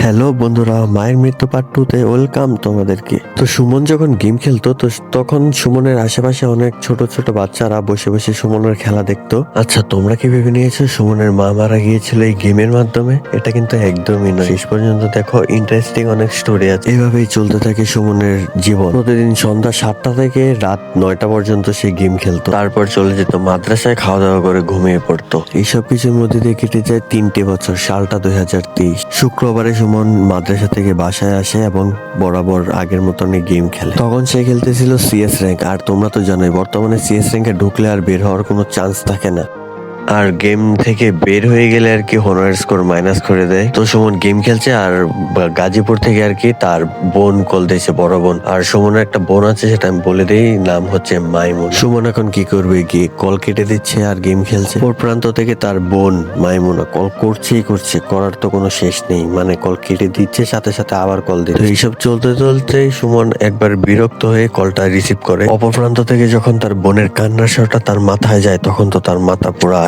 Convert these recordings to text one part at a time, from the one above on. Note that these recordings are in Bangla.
হ্যালো বন্ধুরা, মায়ের মৃত্যু পার্ট 2 তে ওয়েলকাম তোমাদেরকে। তো সুমন যখন গেম খেলতো তো তখন সুমনের আশেপাশে অনেক ছোট ছোট বাচ্চারা বসে বসে সুমনের খেলা দেখতো। আচ্ছা, তোমরা কি ভেবে নিয়েছো সুমনের মা মারা গিয়েছিল এই গেমের মাধ্যমে? এটা কিন্তু একদমই নয়। শেষ পর্যন্ত দেখো ইন্টারেস্টিং অনেক স্টোরি আছে। এইভাবেই চলতে থাকে সুমনের জীবন। প্রতিদিন সন্ধ্যা 7টা থেকে রাত 9টা পর্যন্ত সে গেম খেলতো, তারপর চলে যেত মাদ্রাসায়, খাওয়া দাওয়া করে ঘুমিয়ে পড়তো। এইসব কিছুর মধ্যে দিয়ে কেটে যায় 3টে বছর। সালটা 2023। শুক্রবারে সুমন মাদ্রাসা থেকে বাসায় আসে এবং বরাবর আগের মতনই গেম খেলে। তখন সে খেলতেছিল সিএস র্যাঙ্ক। আর তোমরা তো জানোই বর্তমানে সিএস র্যাঙ্কে ঢুকলে আর বের হওয়ার কোনো চান্স থাকে না। আর গেম থেকে বের হয়ে গেলে আর কি হোনার স্কোর মাইনাস করে দেয়। তো সুমন গেম খেলছে আর গাজীপুর থেকে আর কি তার বোন কল দিয়েছে, বড় বোন। আর সুমনের একটা বোন আছে, সেটা আমি বলে দিই, নাম হচ্ছে মাইমুন। সুমন এখন কি করবে, গিয়ে কল কেটে দিচ্ছে আর গেম খেলছে। ওর প্রান্ত থেকে তার বোন মাইমুনা কল করছেই করছে, করার তো কোনো শেষ নেই। মানে কল কেটে দিচ্ছে, সাথে সাথে আবার কল দিচ্ছে। এইসব চলতে চলতে সুমন একবার বিরক্ত হয়ে কলটা রিসিভ করে। অপর প্রান্ত থেকে যখন তার বোনের কান্নার স্বরটা তার মাথায় যায়, তখন তো তার মাথা পুরা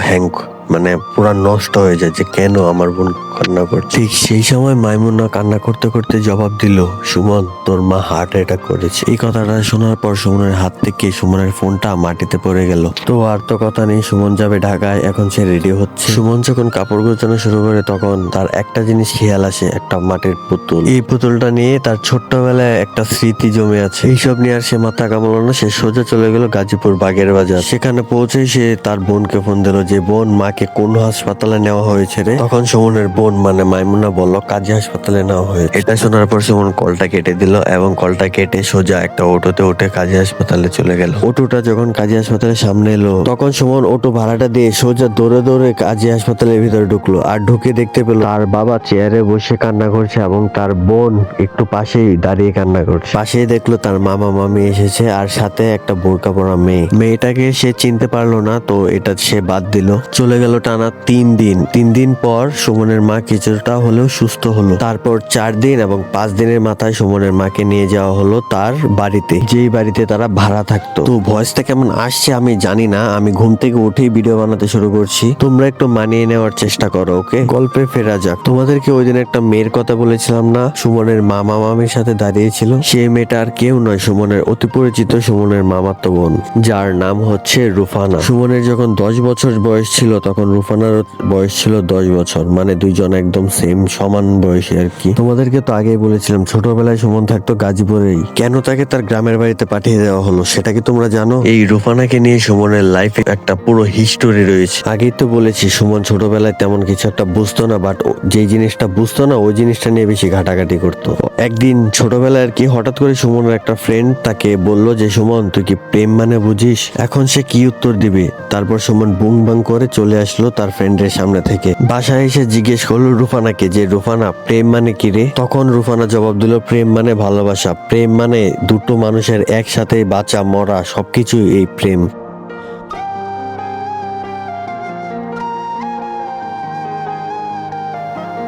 মানে পুরা নষ্ট হয়ে যায় যে কেন আমার বোন কান্না করছে। ঠিক সেই সময় মাইমুনা কান্না করতে করতে জবাব দিল, সুমন, তোর মা হার্ট অ্যাটাক করেছে। এই কথাটা শোনার পর সুমনের হাত থেকে সুমনের ফোনটা মাটিতে পড়ে গেল। তো আর তো কথা নেই, সুমন যাবে ঢাকায়। এখন সে রেডি হচ্ছে। সুমন যখন কাপড় গোছানো শুরু করে তখন তার একটা জিনিস খেয়াল আসে, একটা মাটির পুতুল। এই পুতুলটা নিয়ে তার ছোট্টবেলায় একটা স্মৃতি জমে আছে। এইসব নিয়ে আর সে মাথা কামালো না, সে সোজা চলে গেল গাজীপুর বাগের বাজার। সেখানে পৌঁছে সে তার বোনকে ফোন দিল যে, বোন, মাকে কোন হাসপাতালে নেওয়া হয়েছে রে? তখন সুমনের বোন মানে মাইমুনা বলল, কাজী হাসপাতালে নেওয়া হয়েছে। এটা শোনার পর সুমন কলটা কেটে দিল এবং কলটা কেটে সোজা একটা অটোতে উঠে কাজী হাসপাতালে চলে গেল। অটোটা যখন কাজী হাসপাতালের সামনে এলো তখন সুমন অটো ভাড়াটা দিয়ে সোজা দৌড়ে দৌড়ে কাজী হাসপাতালের ভিতরে ঢুকলো। আর ঢুকে দেখতে পেল তার বাবা চেয়ারে বসে কান্না করছে এবং তার বোন একটু পাশেই দাঁড়িয়ে কান্না করছে। পাশেই দেখলো তার মামা মামি এসেছে আর সাথে একটা বোরকা পরা মেয়ে। মেয়েটাকে সে চিনতে পারলো না, তো এটা সে বাদ দিল। চলে গেল টানা 3 দিন। 3 দিন পর সুমনের মা কিছুটা হলেও সুস্থ হলো। তারপর 4 দিন এবং 5 দিনের মাথায় সুমনের মাকে নিয়ে যাওয়া হলো তার বাড়িতে, যেই বাড়িতে তারা ভাড়া থাকতো। তো ভয়েসটা কেমন আসছে আমি জানি না, আমি ঘুম থেকে উঠেই ভিডিও বানাতে শুরু করছি। তোমরা একটু মানিয়ে নেওয়ার চেষ্টা করো, ওকে? গল্পে ফেরা যাক। তোমাদেরকে ওই দিন একটা মেয়ের কথা বলেছিলাম না, সুমনের মামা মামির সাথে দাঁড়িয়েছিল? সেই মেয়েটা আর কেউ নয়, সুমনের অতি পরিচিত সুমনের মামাতো বোন, যার নাম হচ্ছে রুফানা। সুমনের যখন 10 বছর বয়স ছিল তখন রুফানার বয়স ছিল 10 বছর। মানে দুইজন একদম সেম, সমান বয়সী আর কি। তোমাদেরকে তো আগেই বলেছিলাম ছোটবেলায় সুমন থাকতো গাজীপুরেই। কেন তাকে তার গ্রামের বাড়িতে পাঠিয়ে দেওয়া হলো সেটা কি তোমরা জানো? এই রুফানাকে নিয়ে সুমনের লাইফে একটা পুরো হিস্টোরি রয়েছে। আগেই তো বলেছি সুমন ছোটবেলায় তেমন কিছু একটা বুঝতো না, বাট যেই জিনিসটা বুঝতো না ওই জিনিসটা নিয়ে বেশি ঘাটাঘাটি করতো। একদিন ছোটবেলায় আর কি হঠাৎ করে সুমনের একটা ফ্রেন্ড তাকে বলল যে, সুমন, তুই কি প্রেম মানে বুঝিস? এখন সে কি উত্তর দিবে? তারপর সুমন বুং বাং করে চলে আসলো তার ফ্রেন্ডের সামনে থেকে। বাসায় এসে জিজ্ঞেস করলো রুফানাকে যে, রুফানা, প্রেম মানে কি রে? তখন রুফানা জবাব দিল, প্রেম মানে ভালোবাসা। প্রেম মানে দুটো মানুষের একসাথে বাঁচা মরা সবকিছু এই প্রেম।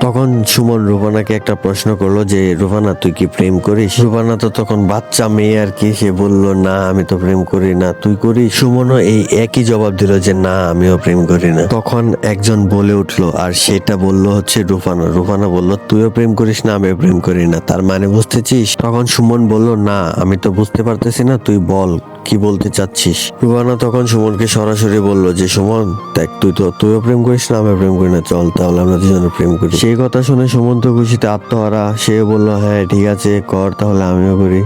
তখন সুমন রুফানাকে একটা প্রশ্ন করলো যে, রুফানা, তুই কি প্রেম করিস? রুফানা তো তখন বাচ্চা মেয়ে আর কি, সে বলল, না, আমি তো প্রেম করি না। তুই করিস? সুমনও এই একই জবাব দিল যে, না, আমিও প্রেম করি না। তখন একজন বলে উঠলো, আর সেটা বললো হচ্ছে রুফানা। রুফানা বলল, তুইও প্রেম করিস না, আমিও প্রেম করি না, তার মানে বুঝতেছিস? তখন সুমন বলল, না, আমি তো বুঝতে পারতেছি না, তুই বল কি বলতে চাচ্ছিস। রুফানা তখন সুমনকে সরাসরি বলল যে, সুমন, দেখ, তুইও প্রেম করিস না, আমিও প্রেম করি না, চল তাহলে আমরা দুজনে প্রেম করি। সেই কথা শুনে সুমন তো খুশিতে আত্মহারা। সে বলল, হ্যাঁ ঠিক আছে, কর, তাহলে আমিও করি।